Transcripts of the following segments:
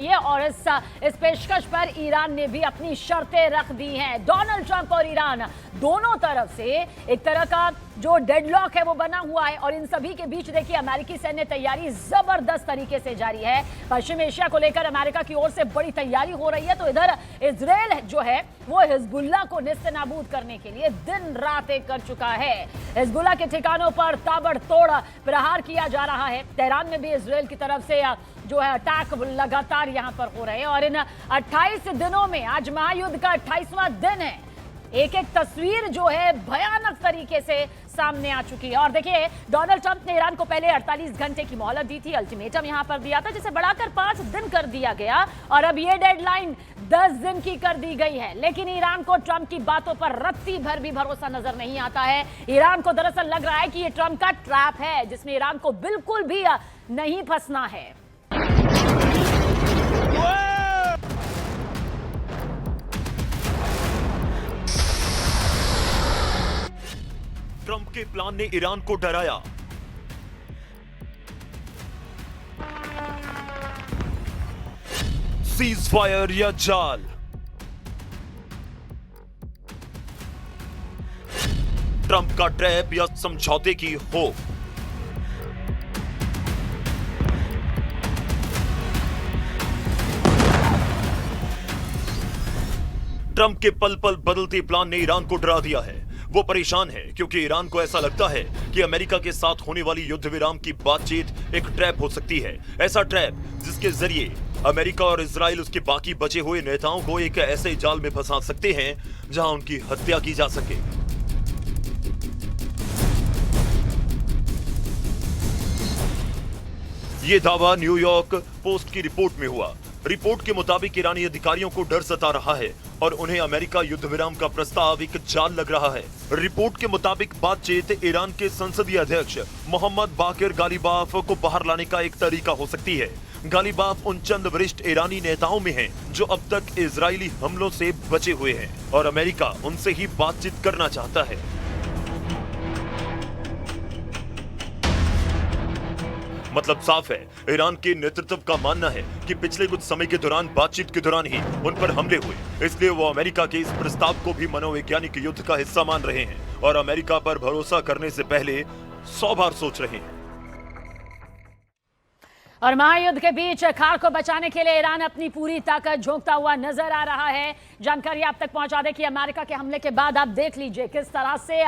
ये और इस पेशकश पर ईरान ने भी अपनी शर्तें रख दी हैं। डोनाल्ड ट्रंप और ईरान दोनों तरफ से एक तरह का जो डेडलॉक है वो बना हुआ है और इन सभी के बीच देखिए अमेरिकी सैन्य तैयारी जबरदस्त तरीके से जारी है। पश्चिम एशिया को लेकर अमेरिका की ओर से बड़ी तैयारी हो रही है, तो इधर इजराइल जो है वो हिजबुल्लाह को नेस्तनाबूद करने के लिए दिन रात एक कर चुका है। हिजबुल्लाह के ठिकानों पर ताबड़तोड़ प्रहार किया जा रहा है। तेहरान में भी इजराइल की तरफ से जो है अटैक लगातार यहां पर हो रहे हैं और इन 28 दिनों में आज महायुद्ध का 28वां दिन है। एक एक तस्वीर जो है भयानक तरीके से सामने आ चुकी है। और देखिए डोनाल्ड ट्रंप ने ईरान को पहले 48 घंटे की मोहलत दी थी, अल्टीमेटम यहां पर दिया था, जिसे बढ़ाकर 5 दिन कर दिया गया और अब ये डेडलाइन 10 दिन की कर दी गई है। लेकिन ईरान को ट्रंप की बातों पर रत्ती भर भी भरोसा नजर नहीं आता है। ईरान को दरअसल लग रहा है कि ये ट्रंप का ट्रैप है जिसमें ईरान को बिल्कुल भी नहीं फंसना है। ट्रंप के प्लान ने ईरान को डराया। सीज फायर या जाल, ट्रंप का ट्रैप या समझौते की होप। ट्रंप के पल पल बदलते प्लान ने ईरान को डरा दिया है। वो परेशान है क्योंकि ईरान को ऐसा लगता है कि अमेरिका के साथ होने वाली युद्ध विराम की बातचीत एक ट्रैप हो सकती है। ऐसा ट्रैप जिसके जरिए अमेरिका और इजराइल उसके बाकी बचे हुए नेताओं को एक ऐसे जाल में फंसा सकते हैं जहां उनकी हत्या की जा सके। ये दावा न्यूयॉर्क पोस्ट की रिपोर्ट में हुआ। रिपोर्ट के मुताबिक ईरानी अधिकारियों को डर सता रहा है और उन्हें अमेरिका युद्ध विराम का प्रस्ताव एक जाल लग रहा है। रिपोर्ट के मुताबिक बातचीत ईरान के संसदीय अध्यक्ष मोहम्मद बाकिर गालिबाफ को बाहर लाने का एक तरीका हो सकती है। गालिबाफ उन चंद वरिष्ठ ईरानी नेताओं में हैं जो अब तक इजरायली हमलों से बचे हुए हैं और अमेरिका उनसे ही बातचीत करना चाहता है। मतलब साफ है, ईरान के नेतृत्व का मानना है कि पिछले कुछ समय के दौरान बातचीत के दौरान ही उन पर हमले हुए, इसलिए वो अमेरिका के इस प्रस्ताव को भी मनोवैज्ञानिक युद्ध का हिस्सा मान रहे हैं और अमेरिका पर भरोसा करने से पहले 100 बार सोच रहे हैं। और महायुद्ध के बीच खार को बचाने के लिए ईरान अपनी पूरी ताकत झोंकता हुआ नजर आ रहा है। जानकारी आप तक पहुंचा दें कि अमेरिका के हमले के बाद आप देख लीजिए किस तरह से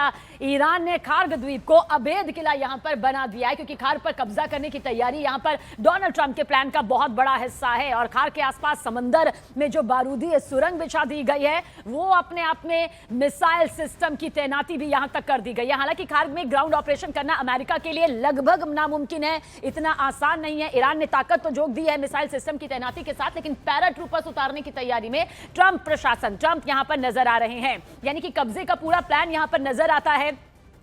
ईरान ने खार्ग द्वीप को अवैध किला यहां पर बना दिया है, क्योंकि खार पर कब्जा करने की तैयारी यहां पर डोनाल्ड ट्रंप के प्लान का बहुत बड़ा हिस्सा है। और खार के आसपास समंदर में जो बारूदी सुरंग बिछा दी गई है वो अपने आप में मिसाइल सिस्टम की तैनाती भी यहां तक कर दी गई है। हालांकि खार्ग में ग्राउंड ऑपरेशन करना अमेरिका के लिए लगभग नामुमकिन है, इतना आसान नहीं है। ईरान ने ताकत तो झोंक दी है मिसाइल सिस्टम की तैनाती के साथ, लेकिन पैराट्रूपर्स उतारने की तैयारी में ट्रंप यहां पर नजर आ रहे हैं। यानी कि कब्जे का पूरा प्लान यहां पर नजर आता है।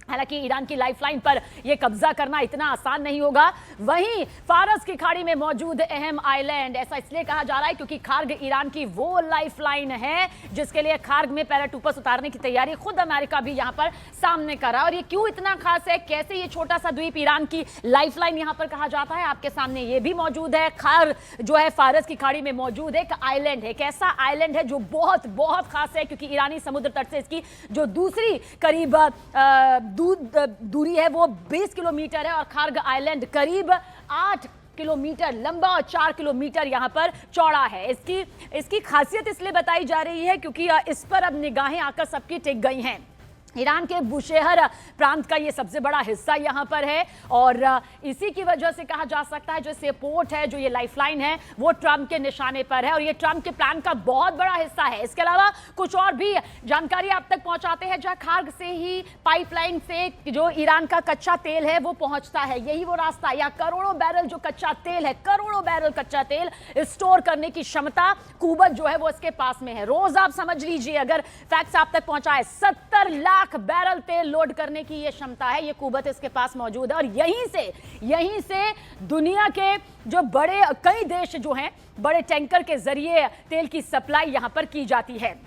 हालांकि ईरान की लाइफलाइन पर यह कब्जा करना इतना आसान नहीं होगा। वहीं फारस की खाड़ी में मौजूद अहम आइलैंड, ऐसा इसलिए कहा जा रहा है क्योंकि खार्ग ईरान की वो लाइफलाइन है जिसके लिए खार्ग में पैराट्रूपर्स उतारने की तैयारी खुद अमेरिका भी यहां पर सामने कर रहा है। और ये क्यों इतना खास है, कैसे ये छोटा सा द्वीप ईरान की लाइफलाइन यहां पर कहा जाता है, आपके सामने ये भी मौजूद है। खार्ग जो है फारस की खाड़ी में मौजूद एक आइलैंड है। एक ऐसा आइलैंड है जो बहुत बहुत खास है क्योंकि ईरानी समुद्र तट से इसकी जो दूसरी करीब दूरी है वो 20 किलोमीटर है और खार्ग आइलैंड करीब 8 किलोमीटर लंबा और 4 किलोमीटर यहां पर चौड़ा है। इसकी खासियत इसलिए बताई जा रही है क्योंकि इस पर अब निगाहें आकर सबकी टिक गई हैं। ईरान के बुशेहर प्रांत का ये सबसे बड़ा हिस्सा यहां पर है और इसी की वजह से कहा जा सकता है जो ये पोर्ट है, जो ये लाइफलाइन है, वो ट्रंप के निशाने पर है और ये ट्रंप के प्लान का बहुत बड़ा हिस्सा है। इसके अलावा कुछ और भी जानकारी आप तक पहुंचाते हैं, जहां खार्ग से ही पाइपलाइन से जो ईरान का कच्चा तेल है वो पहुंचता है। यही वो रास्ता, या करोड़ों बैरल जो कच्चा तेल है, करोड़ों बैरल कच्चा तेल स्टोर करने की क्षमता कुवत जो है वो इसके पास में है। रोज आप समझ लीजिए, अगर फैक्ट्स आप तक पहुंचाए, 70 लाख बैरल तेल लोड करने की ये क्षमता है, ये कुवत इसके पास मौजूद है। और यहीं से दुनिया के जो बड़े कई देश जो हैं बड़े टैंकर के जरिए तेल की सप्लाई यहां पर की जाती है।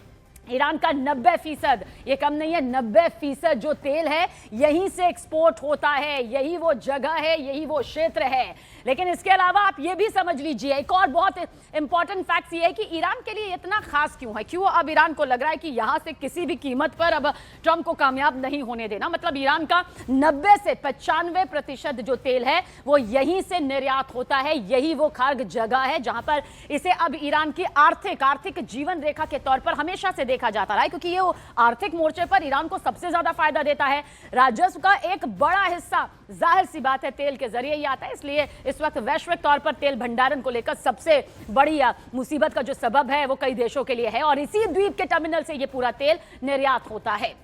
ईरान का 90%, ये कम नहीं है, 90% जो तेल है यहीं से एक्सपोर्ट होता है। यही वो जगह है, यही वो क्षेत्र है लेकिन इसके अलावा आप ये भी समझ लीजिए, एक और बहुत इंपॉर्टेंट फैक्ट ये है कि ईरान के लिए इतना खास क्यों है, क्यों अब ईरान को लग रहा है कि यहां से किसी भी कीमत पर अब ट्रंप को कामयाब नहीं होने देना। मतलब ईरान का 90 से 95% जो तेल है वो यहीं से निर्यात होता है, यही वो खार्ग जगह है जहां पर इसे अब ईरान की आर्थिक जीवन रेखा के तौर पर हमेशा से देखा जाता रहा है, क्योंकि ये वो आर्थिक मोर्चे पर ईरान को सबसे ज्यादा फायदा देता है। राजस्व का एक बड़ा हिस्सा जाहिर सी बात है तेल के जरिए ही आता है, इसलिए इस वक्त वैश्विक तौर पर तेल भंडारण को लेकर सबसे बड़ी मुसीबत का जो सबब है वो कई देशों के लिए है, और इसी द्वीप के टर्मिनल से ये पूरा तेल निर्यात होता है।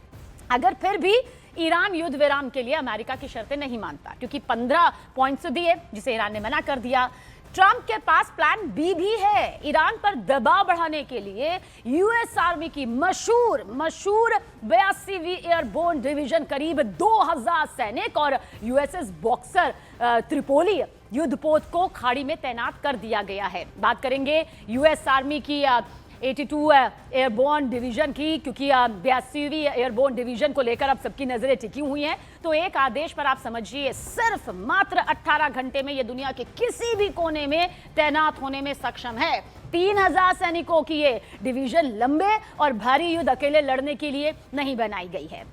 अगर फिर भी ईरान युद्ध विराम के लिए अमेरिका की शर्तें नहीं मानता, क्योंकि 15 पॉइंट्स दिए जिसे ईरान ने मना कर दिया, ट्रंप के पास प्लान बी भी है। ईरान पर दबाव बढ़ाने के लिए यूएस आर्मी की मशहूर 82वीं एयरबोर्न डिवीजन करीब 2000 सैनिक और यूएसएस बॉक्सर त्रिपोली युद्धपोत को खाड़ी में तैनात कर दिया गया है। बात करेंगे यूएस आर्मी की 82 एयरबोर्न डिवीजन की, क्योंकि 82वीं एयरबोर्न डिवीजन को लेकर अब सबकी नजरें टिकी हुई हैं। तो एक आदेश पर आप समझिए सिर्फ मात्र 18 घंटे में ये दुनिया के किसी भी कोने में तैनात होने में सक्षम है। 3000 सैनिकों की ये डिवीजन लंबे और भारी युद्ध अकेले लड़ने के लिए नहीं बनाई गई है,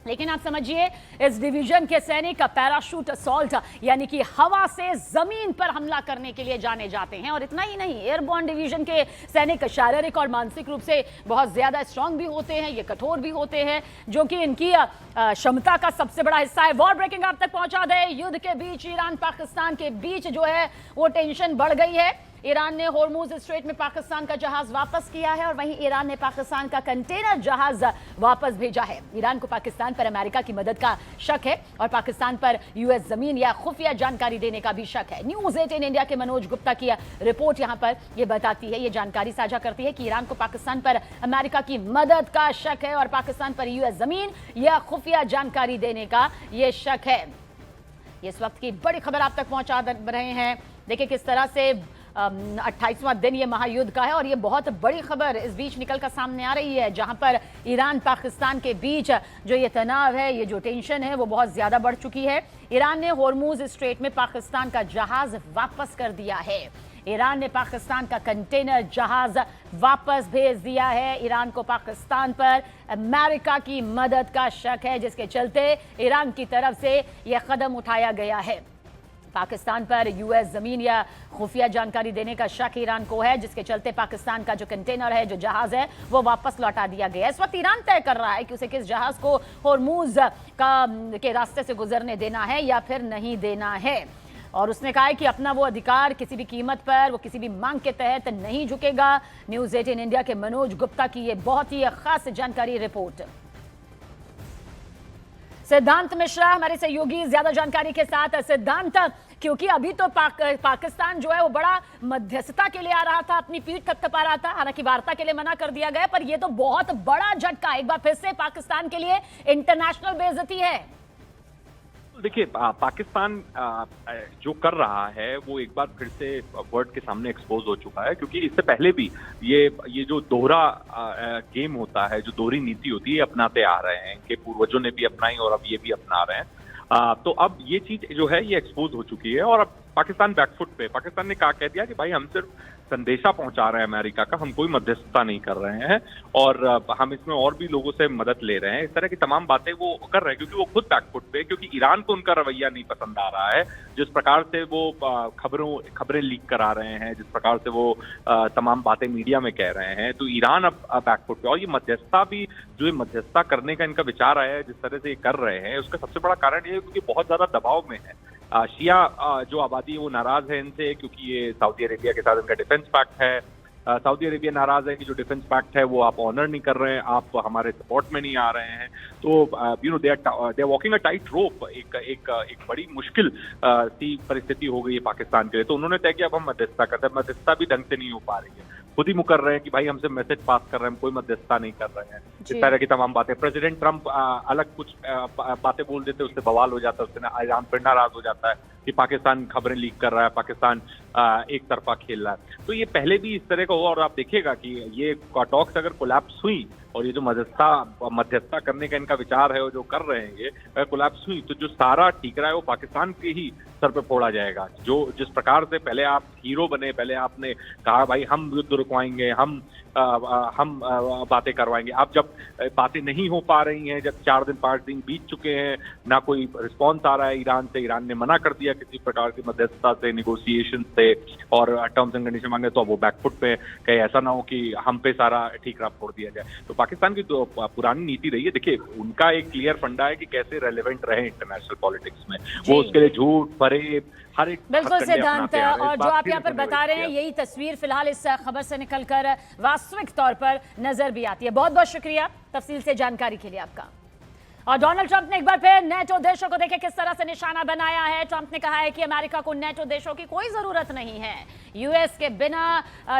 लेकिन आप समझिए इस डिवीजन के सैनिक पैराशूट असॉल्ट यानी कि हवा से जमीन पर हमला करने के लिए जाने जाते हैं। और इतना ही नहीं, एयरबोर्न डिवीजन के सैनिक शारीरिक और मानसिक रूप से बहुत ज्यादा स्ट्रांग भी होते हैं, ये कठोर भी होते हैं, जो कि इनकी क्षमता का सबसे बड़ा हिस्सा है। वॉर ब्रेकिंग आप तक पहुंचा दे, युद्ध के बीच ईरान पाकिस्तान के बीच जो है वो टेंशन बढ़ गई है। ईरान ने होर्मुज स्ट्रेट में पाकिस्तान का जहाज वापस किया है, और वहीं ईरान ने पाकिस्तान का कंटेनर जहाज वापस भेजा है। ईरान को पाकिस्तान पर अमेरिका की मदद का शक है और पाकिस्तान पर यूएस जमीन या खुफिया जानकारी देने का भी शक है। न्यूज 18 इंडिया के मनोज गुप्ता की रिपोर्ट यहां पर यह बताती है, ये जानकारी साझा करती है कि ईरान को पाकिस्तान पर अमेरिका की मदद का शक है और पाकिस्तान पर यूएस जमीन या खुफिया जानकारी देने का यह शक है। इस वक्त की बड़ी खबर आप तक पहुंचा रहे हैं। देखिए किस तरह से 28वां दिन ये महायुद्ध का है, और ये बहुत बड़ी खबर इस बीच निकल कर सामने आ रही है, जहां पर ईरान पाकिस्तान के बीच जो ये तनाव है, ये जो टेंशन है वो बहुत ज्यादा बढ़ चुकी है। ईरान ने होर्मुज स्ट्रेट में पाकिस्तान का जहाज वापस कर दिया है। ईरान ने पाकिस्तान का कंटेनर जहाज वापस भेज दिया है। ईरान को पाकिस्तान पर अमेरिका की मदद का शक है, जिसके चलते ईरान की तरफ से यह कदम उठाया गया है। पाकिस्तान पर यूएस जमीन या खुफिया जानकारी देने का शक ईरान को है, जिसके चलते पाकिस्तान का जो कंटेनर है, जो जहाज है, वो वापस लौटा दिया गया है। इस वक्त ईरान तय कर रहा है कि उसे किस जहाज को होर्मुज के रास्ते से गुजरने देना है या फिर नहीं देना है, और उसने कहा है कि अपना वो अधिकार किसी भी कीमत पर, वो किसी भी मांग के तहत नहीं झुकेगा। न्यूज 18 इंडिया के मनोज गुप्ता की ये बहुत ही खास जानकारी रिपोर्ट। सिद्धांत मिश्रा हमारे सहयोगी ज्यादा जानकारी के साथ। सिद्धांत, क्योंकि अभी तो पाकिस्तान जो है वो बड़ा मध्यस्थता के लिए आ रहा था, अपनी पीठ थपथपा रहा था, हालांकि वार्ता के लिए मना कर दिया गया, पर ये तो बहुत बड़ा झटका एक बार फिर से पाकिस्तान के लिए इंटरनेशनल बेइज्जती है। देखिए, पाकिस्तान जो कर रहा है वो एक बार फिर से वर्ल्ड के सामने एक्सपोज हो चुका है, क्योंकि इससे पहले भी ये जो दोहरा गेम होता है, जो दोहरी नीति होती है, अपनाते आ रहे हैं, कि पूर्वजों ने भी अपनाई और अब ये भी अपना रहे हैं। तो अब ये चीज जो है ये एक्सपोज हो चुकी है, और अब पाकिस्तान बैकफुट पे। पाकिस्तान ने कह दिया कि भाई हम सिर्फ संदेशा पहुंचा रहे हैं अमेरिका का, हम कोई मध्यस्थता नहीं कर रहे हैं, और हम इसमें और भी लोगों से मदद ले रहे हैं। इस तरह की तमाम बातें वो कर रहे हैं, क्योंकि वो खुद बैकफुट पे, क्योंकि ईरान को उनका रवैया नहीं पसंद आ रहा है, जिस प्रकार से वो खबरें लीक करा रहे हैं, जिस प्रकार से वो तमाम बातें मीडिया में कह रहे हैं। तो ईरान अब बैकफुट पे, और ये मध्यस्थता भी, जो मध्यस्थता करने का इनका विचार आया है, जिस तरह से ये कर रहे हैं, उसका सबसे बड़ा कारण ये है क्योंकि बहुत ज्यादा दबाव में है। शिया जो आबादी है वो नाराज है इनसे, क्योंकि ये सऊदी अरेबिया के साथ इनका डिफेंस पैक्ट है। सऊदी अरेबिया नाराज है कि जो डिफेंस पैक्ट है वो आप ऑनर नहीं कर रहे हैं, आप हमारे सपोर्ट में नहीं आ रहे हैं। तो they are walking a tight rope. एक बड़ी मुश्किल सी परिस्थिति हो गई है पाकिस्तान के लिए। तो उन्होंने तय किया अब हम मध्यस्थता करते हैं। मध्यस्थता भी ढंग से नहीं हो पा रही है, खुद ही मुकर रहे हैं कि भाई हमसे मैसेज पास कर रहे हैं, हम कोई मध्यस्थता नहीं कर रहे हैं। इस तरह की तमाम बातें। प्रेसिडेंट ट्रंप अलग कुछ बातें बोल देते, उससे बवाल हो जाता है, उससे ईरान फिर नाराज हो जाता है कि पाकिस्तान खबरें लीक कर रहा है, पाकिस्तान एक तरफा खेल रहा है। तो ये पहले भी इस तरह का हुआ, और आप देखिएगा कि ये टॉक्स अगर कोलैप्स हुई और ये जो मध्यस्थता करने का इनका विचार है और जो कर रहे हैं ये कोलैप्स हुई तो जो सारा ठीकरा है वो पाकिस्तान के ही सर पे फोड़ा जाएगा। जो जिस प्रकार से पहले आप हीरो बने, पहले आपने कहा भाई हम युद्ध रुकवाएंगे, हम बातें करवाएंगे, अब जब बातें नहीं हो पा रही हैं, जब 4 दिन 5 दिन बीत चुके हैं, ना कोई रिस्पॉन्स आ रहा है ईरान से, ईरान ने मना कर दिया किसी प्रकार की मध्यस्थता से, निगोशिएशन से और टर्म्स एंड कंडीशन मांगे, तो अब वो बैकफुट पे कहीं ऐसा ना हो कि हम पे सारा ठीकरा फोड़ दिया जाए। तो पाकिस्तान की तो पुरानी नीति रही है। देखिए उनका एक क्लियर फंडा है कि कैसे रेलेवेंट रहे इंटरनेशनल पॉलिटिक्स में, वो उसके लिए झूठ फरेब हर एक बिल्कुल सिद्धांत, और जो आप यहाँ पर बता रहे हैं यही तस्वीर फिलहाल इस खबर से निकलकर वास्तविक तौर पर नजर भी आती है। बहुत बहुत शुक्रिया तफसील से जानकारी के लिए आपका। और डोनाल्ड ट्रंप ने एक बार फिर नेटो देशों को देखे किस तरह से निशाना बनाया है। ट्रंप ने कहा है कि अमेरिका को नेटो देशों की कोई जरूरत नहीं है, यूएस के बिना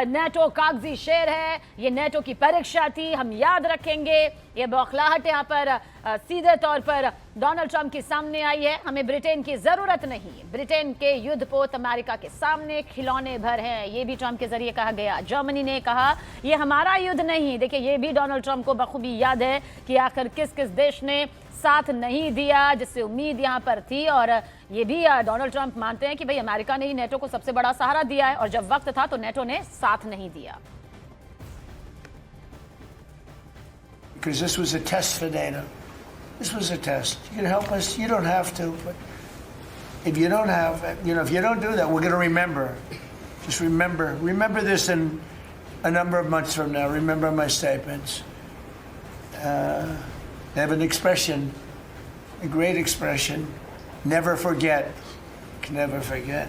नेटो कागजी शेर है, ये नेटो की परीक्षा थी, हम याद रखेंगे। ये बौखलाहट यहाँ पर सीधे तौर पर डोनाल्ड ट्रंप के सामने आई है। हमें ब्रिटेन की जरूरत नहीं, ब्रिटेन के युद्धपोत अमेरिका के सामने खिलौने भर हैं, ये भी ट्रंप के जरिए कहा गया। जर्मनी ने कहा ये हमारा युद्ध नहीं। देखिए ये भी डोनाल्ड ट्रंप को बखूबी याद है कि आखिर किस किस देश ने साथ नहीं दिया, जिससे उम्मीद यहाँ पर थी। और ये भी डोनाल्ड ट्रंप मानते हैं कि भाई अमेरिका ने ही नेटो को सबसे बड़ा सहारा दिया है और जब वक्त था तो नेटो ने साथ नहीं दिया। Because this was a test for NATO. This was a test. You can help us. You don't have to, but if you don't have, if you don't do that, we're going to remember. Just remember this in a number of months from now. Remember my statements. They have an expression, a great expression. Never forget. Never forget.